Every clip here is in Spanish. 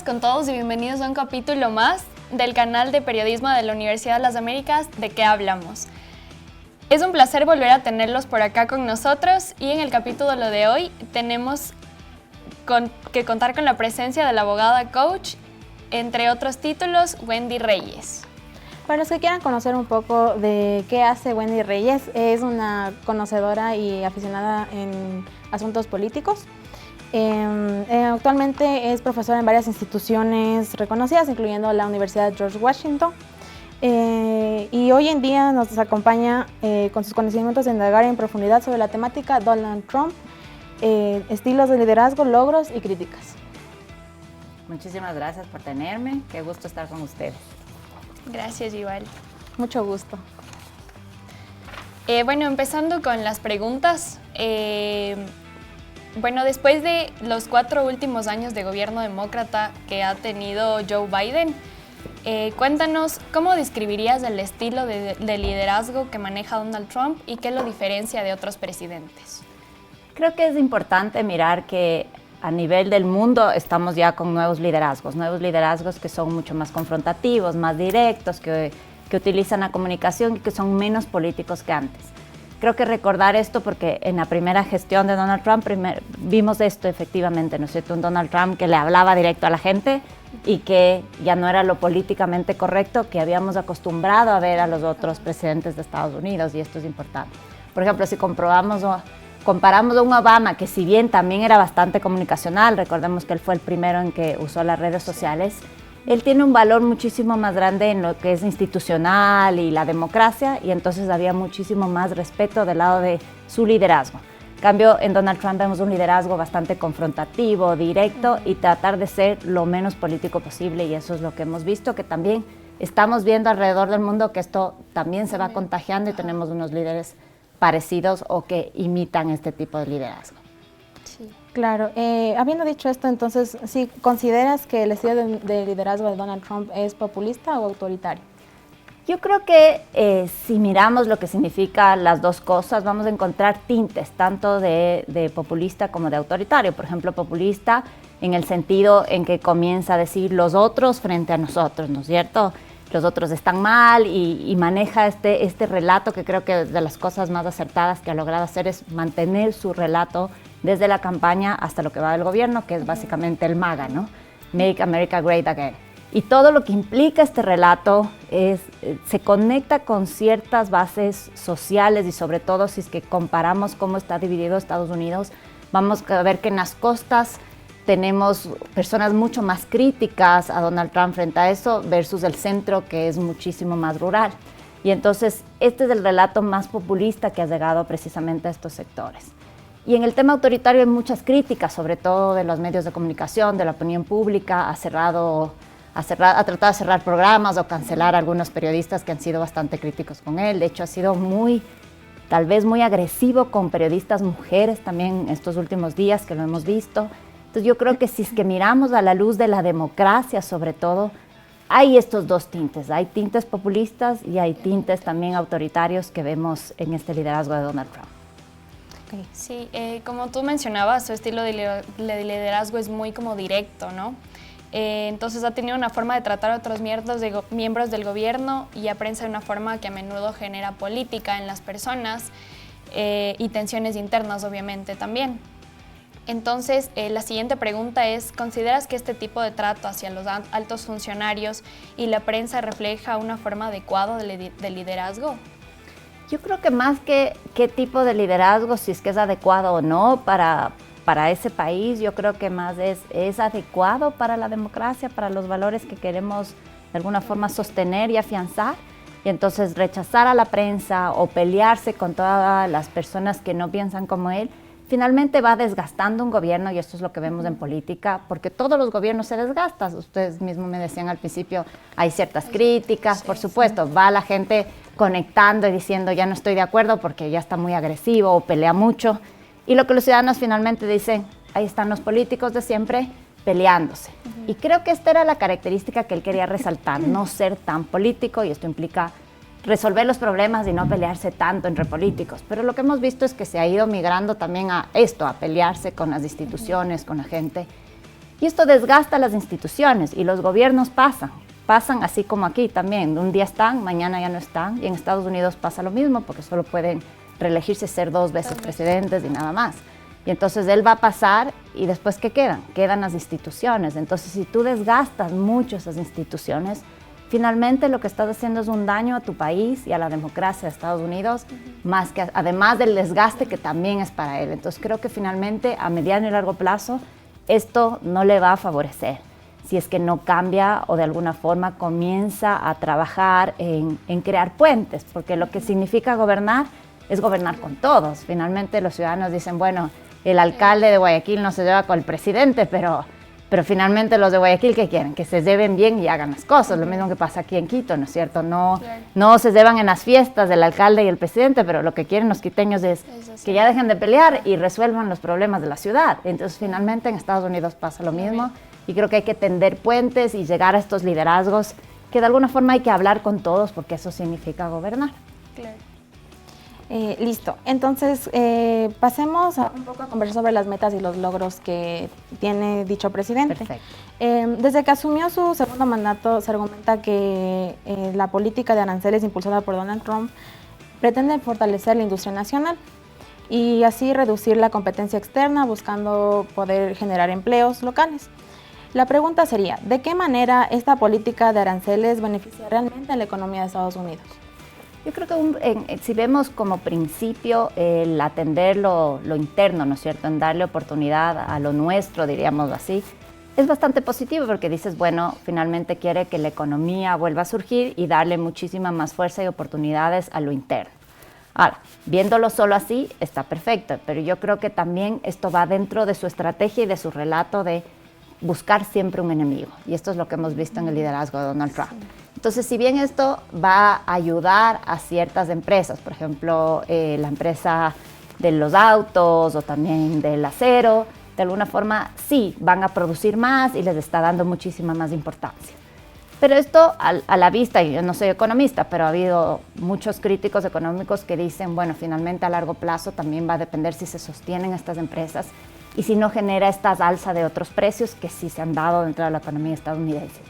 con todos y bienvenidos a un capítulo más del canal de periodismo de la Universidad de las Américas, ¿De qué hablamos? Es un placer volver a tenerlos por acá con nosotros y en el capítulo de hoy tenemos que contar con la presencia de la abogada coach, entre otros títulos, Wendy Reyes. Para los que quieran conocer un poco de qué hace Wendy Reyes, es una conocedora y aficionada en asuntos políticos. Actualmente es profesora en varias instituciones reconocidas, incluyendo la Universidad George Washington. Y hoy en día nos acompaña con sus conocimientos de indagar en profundidad sobre la temática Donald Trump, estilos de liderazgo, logros y críticas. Muchísimas gracias por tenerme, qué gusto estar con ustedes. Gracias, igual. Mucho gusto. Bueno, empezando con las preguntas. Bueno, después de los 4 últimos años de gobierno demócrata que ha tenido Joe Biden, cuéntanos cómo describirías el estilo de liderazgo que maneja Donald Trump y qué lo diferencia de otros presidentes. Creo que es importante mirar que a nivel del mundo estamos ya con nuevos liderazgos que son mucho más confrontativos, más directos, que utilizan la comunicación y que son menos políticos que antes. Creo que recordar esto porque en la primera gestión de Donald Trump vimos esto efectivamente, ¿no es cierto? Un Donald Trump que le hablaba directo a la gente y que ya no era lo políticamente correcto que habíamos acostumbrado a ver a los otros presidentes de Estados Unidos, y esto es importante. Por ejemplo, si comparamos a un Obama que, si bien también era bastante comunicacional, recordemos que él fue el primero en que usó las redes sociales, él tiene un valor muchísimo más grande en lo que es institucional y la democracia, y entonces había muchísimo más respeto del lado de su liderazgo. En cambio, en Donald Trump vemos un liderazgo bastante confrontativo, directo, y tratar de ser lo menos político posible, y eso es lo que hemos visto, que también estamos viendo alrededor del mundo que esto también se va contagiando y tenemos unos líderes parecidos o que imitan este tipo de liderazgo. Sí. Claro, habiendo dicho esto, entonces, ¿sí consideras que el estilo de liderazgo de Donald Trump es populista o autoritario? Yo creo que si miramos lo que significa las dos cosas, vamos a encontrar tintes tanto de populista como de autoritario. Por ejemplo, populista en el sentido en que comienza a decir los otros frente a nosotros, ¿no es cierto? Los otros están mal y maneja este relato, que creo que de las cosas más acertadas que ha logrado hacer es mantener su relato desde la campaña hasta lo que va del gobierno, que es básicamente el MAGA, ¿no? Make America Great Again. Y todo lo que implica este relato se conecta con ciertas bases sociales, y sobre todo si es que comparamos cómo está dividido Estados Unidos, vamos a ver que en las costas tenemos personas mucho más críticas a Donald Trump frente a eso versus el centro, que es muchísimo más rural. Y entonces este es el relato más populista que ha llegado precisamente a estos sectores. Y en el tema autoritario hay muchas críticas, sobre todo de los medios de comunicación, de la opinión pública. Ha tratado de cerrar programas o cancelar a algunos periodistas que han sido bastante críticos con él. De hecho, ha sido tal vez muy agresivo con periodistas mujeres también estos últimos días, que lo hemos visto. Entonces yo creo que si es que miramos a la luz de la democracia, sobre todo, hay estos dos tintes. Hay tintes populistas y hay tintes también autoritarios que vemos en este liderazgo de Donald Trump. Okay. Sí, como tú mencionabas, su estilo de liderazgo es muy como directo, ¿no? Entonces ha tenido una forma de tratar a otros miembros del gobierno y a prensa de una forma que a menudo genera política en las personas y tensiones internas, obviamente, también. Entonces, la siguiente pregunta es, ¿consideras que este tipo de trato hacia los altos funcionarios y la prensa refleja una forma adecuada de liderazgo? Yo creo que más que qué tipo de liderazgo, si es que es adecuado o no para ese país, yo creo que más es adecuado para la democracia, para los valores que queremos de alguna forma sostener y afianzar. Y entonces rechazar a la prensa o pelearse con todas las personas que no piensan como él, finalmente va desgastando un gobierno, y esto es lo que vemos en política, porque todos los gobiernos se desgastan. Ustedes mismos me decían al principio, hay ciertas críticas, por supuesto, va la gente conectando y diciendo ya no estoy de acuerdo porque ya está muy agresivo o pelea mucho, y lo que los ciudadanos finalmente dicen, ahí están los políticos de siempre peleándose. Y creo que esta era la característica que él quería resaltar, no ser tan político, y esto implica resolver los problemas y no pelearse tanto entre políticos. Pero lo que hemos visto es que se ha ido migrando también a esto, a pelearse con las instituciones, con la gente. Y esto desgasta las instituciones y los gobiernos pasan así como aquí también. Un día están, mañana ya no están. Y en Estados Unidos pasa lo mismo porque solo pueden reelegirse, ser 2 veces presidentes y nada más. Y entonces él va a pasar y después ¿qué quedan? Quedan las instituciones. Entonces si tú desgastas mucho esas instituciones, finalmente lo que estás haciendo es un daño a tu país y a la democracia de Estados Unidos, más que además del desgaste que también es para él. Entonces creo que finalmente a mediano y largo plazo esto no le va a favorecer si es que no cambia o de alguna forma comienza a trabajar en crear puentes, porque lo que significa gobernar es gobernar con todos. Finalmente los ciudadanos dicen, bueno, el alcalde de Guayaquil no se lleva con el presidente, pero finalmente los de Guayaquil, ¿qué quieren? Que se lleven bien y hagan las cosas. Lo mismo que pasa aquí en Quito, ¿no es cierto? No se llevan en las fiestas del alcalde y el presidente, pero lo que quieren los quiteños es que ya dejen de pelear y resuelvan los problemas de la ciudad. Entonces, finalmente en Estados Unidos pasa lo mismo y creo que hay que tender puentes y llegar a estos liderazgos que de alguna forma hay que hablar con todos porque eso significa gobernar. Claro. Listo. Entonces, pasemos un poco a conversar sobre las metas y los logros que tiene dicho presidente. Perfecto. Desde que asumió su segundo mandato, se argumenta que la política de aranceles impulsada por Donald Trump pretende fortalecer la industria nacional y así reducir la competencia externa, buscando poder generar empleos locales. La pregunta sería, ¿de qué manera esta política de aranceles beneficia realmente a la economía de Estados Unidos? Yo creo que si vemos como principio el atender lo interno, ¿no es cierto?, en darle oportunidad a lo nuestro, diríamos así, es bastante positivo porque dices, bueno, finalmente quiere que la economía vuelva a surgir y darle muchísima más fuerza y oportunidades a lo interno. Ahora, viéndolo solo así, está perfecto, pero yo creo que también esto va dentro de su estrategia y de su relato de buscar siempre un enemigo. Y esto es lo que hemos visto en el liderazgo de Donald Trump. Entonces, si bien esto va a ayudar a ciertas empresas, por ejemplo, la empresa de los autos o también del acero, de alguna forma sí van a producir más y les está dando muchísima más importancia. Pero esto a la vista, y yo no soy economista, pero ha habido muchos críticos económicos que dicen, bueno, finalmente a largo plazo también va a depender si se sostienen estas empresas y si no genera estas alzas de otros precios que sí se han dado dentro de la economía estadounidense.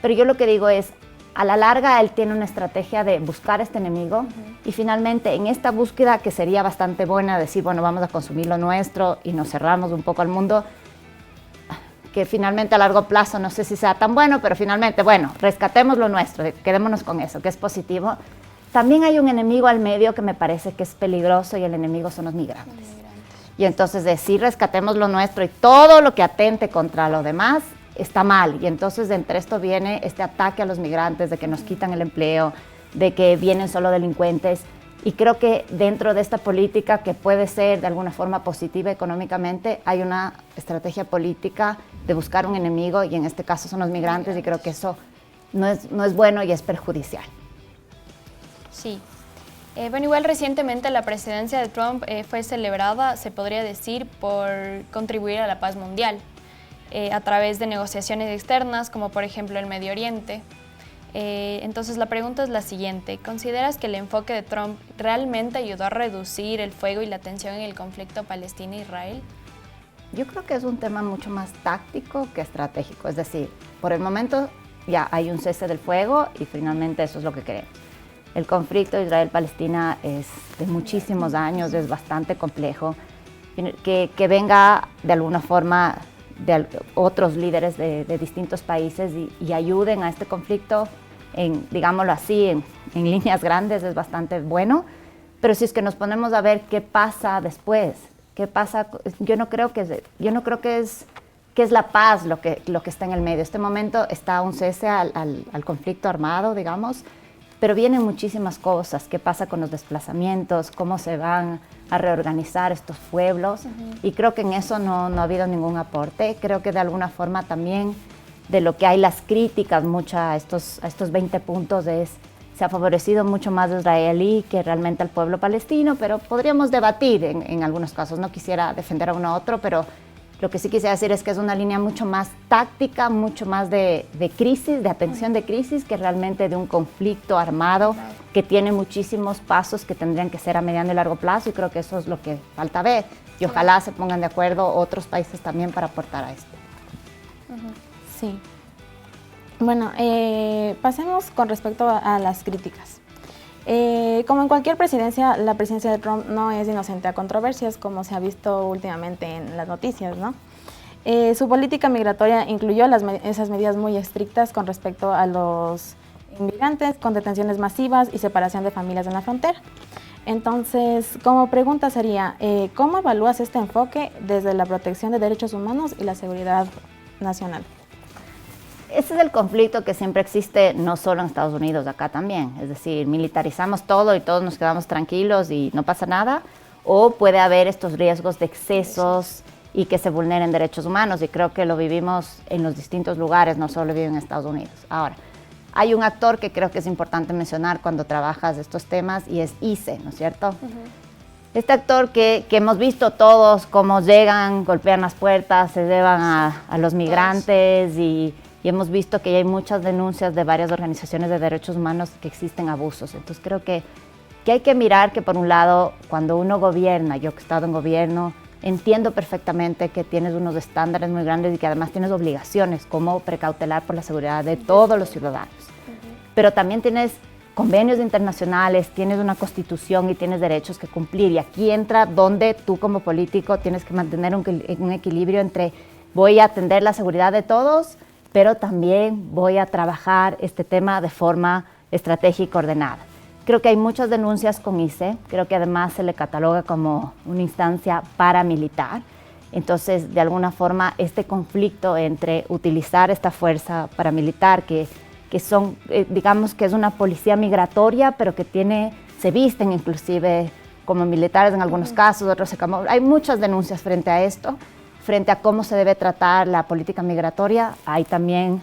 Pero yo lo que digo es, a la larga él tiene una estrategia de buscar este enemigo y finalmente en esta búsqueda que sería bastante buena, decir, bueno, vamos a consumir lo nuestro y nos cerramos un poco al mundo, que finalmente a largo plazo no sé si sea tan bueno, pero finalmente, bueno, rescatemos lo nuestro, quedémonos con eso, que es positivo. También hay un enemigo al medio que me parece que es peligroso y el enemigo son los migrantes. Y entonces decir rescatemos lo nuestro y todo lo que atente contra lo demás está mal. Y entonces entre esto viene este ataque a los migrantes, de que nos quitan el empleo, de que vienen solo delincuentes. Y creo que dentro de esta política, que puede ser de alguna forma positiva económicamente, hay una estrategia política de buscar un enemigo, y en este caso son los migrantes, y creo que eso no es bueno y es perjudicial. Sí. Bueno, igual recientemente la presidencia de Trump fue celebrada, se podría decir, por contribuir a la paz mundial a través de negociaciones externas, como por ejemplo el Medio Oriente. Entonces la pregunta es la siguiente: ¿consideras que el enfoque de Trump realmente ayudó a reducir el fuego y la tensión en el conflicto Palestina-Israel? Yo creo que es un tema mucho más táctico que estratégico. Es decir, por el momento ya hay un cese del fuego y finalmente eso es lo que queremos. El conflicto Israel-Palestina es de muchísimos años, es bastante complejo. Que venga de alguna forma de otros líderes de distintos países y ayuden a este conflicto, digámoslo así, en líneas grandes es bastante bueno. Pero si es que nos ponemos a ver qué pasa después, qué pasa, yo no creo que es la paz lo que está en el medio. Este momento está un cese al conflicto armado, digamos, pero vienen muchísimas cosas. ¿Qué pasa con los desplazamientos? ¿Cómo se van a reorganizar estos pueblos? Y creo que en eso no ha habido ningún aporte. Creo que de alguna forma también de lo que hay las críticas a estos 20 puntos se ha favorecido mucho más a israelí que realmente al pueblo palestino, pero podríamos debatir en algunos casos. No quisiera defender a uno a otro, pero lo que sí quisiera decir es que es una línea mucho más táctica, mucho más de crisis, de atención de crisis, que realmente de un conflicto armado que tiene muchísimos pasos que tendrían que ser a mediano y largo plazo, y creo que eso es lo que falta ver. Y ojalá se pongan de acuerdo otros países también para aportar a esto. Sí. Bueno, pasemos con respecto a las críticas. Como en cualquier presidencia, la presidencia de Trump no es inocente a controversias, como se ha visto últimamente en las noticias, ¿no? Su política migratoria incluyó esas medidas muy estrictas con respecto a los inmigrantes, con detenciones masivas y separación de familias en la frontera. Entonces, como pregunta sería, ¿cómo evalúas este enfoque desde la protección de derechos humanos y la seguridad nacional? Ese es el conflicto que siempre existe, no solo en Estados Unidos, acá también. Es decir, militarizamos todo y todos nos quedamos tranquilos y no pasa nada, o puede haber estos riesgos de excesos y que se vulneren derechos humanos, y creo que lo vivimos en los distintos lugares, no solo vivo en Estados Unidos. Ahora, hay un actor que creo que es importante mencionar cuando trabajas estos temas y es ICE, ¿no es cierto? Este actor que hemos visto todos cómo llegan, golpean las puertas, se llevan a los migrantes y hemos visto que ya hay muchas denuncias de varias organizaciones de derechos humanos que existen abusos. Entonces creo que hay que mirar que por un lado, cuando uno gobierna, yo que he estado en gobierno, entiendo perfectamente que tienes unos estándares muy grandes y que además tienes obligaciones como precautelar por la seguridad de todos los ciudadanos. Pero también tienes convenios internacionales, tienes una constitución y tienes derechos que cumplir. Y aquí entra donde tú como político tienes que mantener un equilibrio entre voy a atender la seguridad de todos, pero también voy a trabajar este tema de forma estratégica y ordenada. Creo que hay muchas denuncias con ICE, creo que además se le cataloga como una instancia paramilitar. Entonces, de alguna forma, este conflicto entre utilizar esta fuerza paramilitar, que son, digamos que es una policía migratoria, pero que se visten inclusive como militares en algunos casos, otros se camuflan. Hay muchas denuncias frente a esto, frente a cómo se debe tratar la política migratoria. Hay también,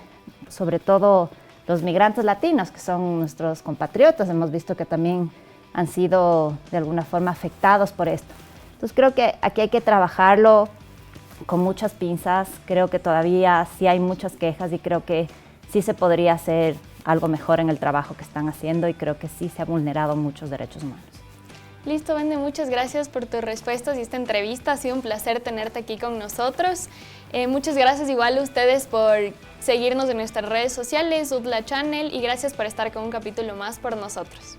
sobre todo, los migrantes latinos, que son nuestros compatriotas, hemos visto que también han sido de alguna forma afectados por esto. Entonces creo que aquí hay que trabajarlo con muchas pinzas, creo que todavía sí hay muchas quejas y creo que sí se podría hacer algo mejor en el trabajo que están haciendo y creo que sí se han vulnerado muchos derechos humanos. Listo, Vende, muchas gracias por tus respuestas y esta entrevista. Ha sido un placer tenerte aquí con nosotros. Muchas gracias igual a ustedes por seguirnos en nuestras redes sociales, UDLA Channel, y gracias por estar con un capítulo más por nosotros.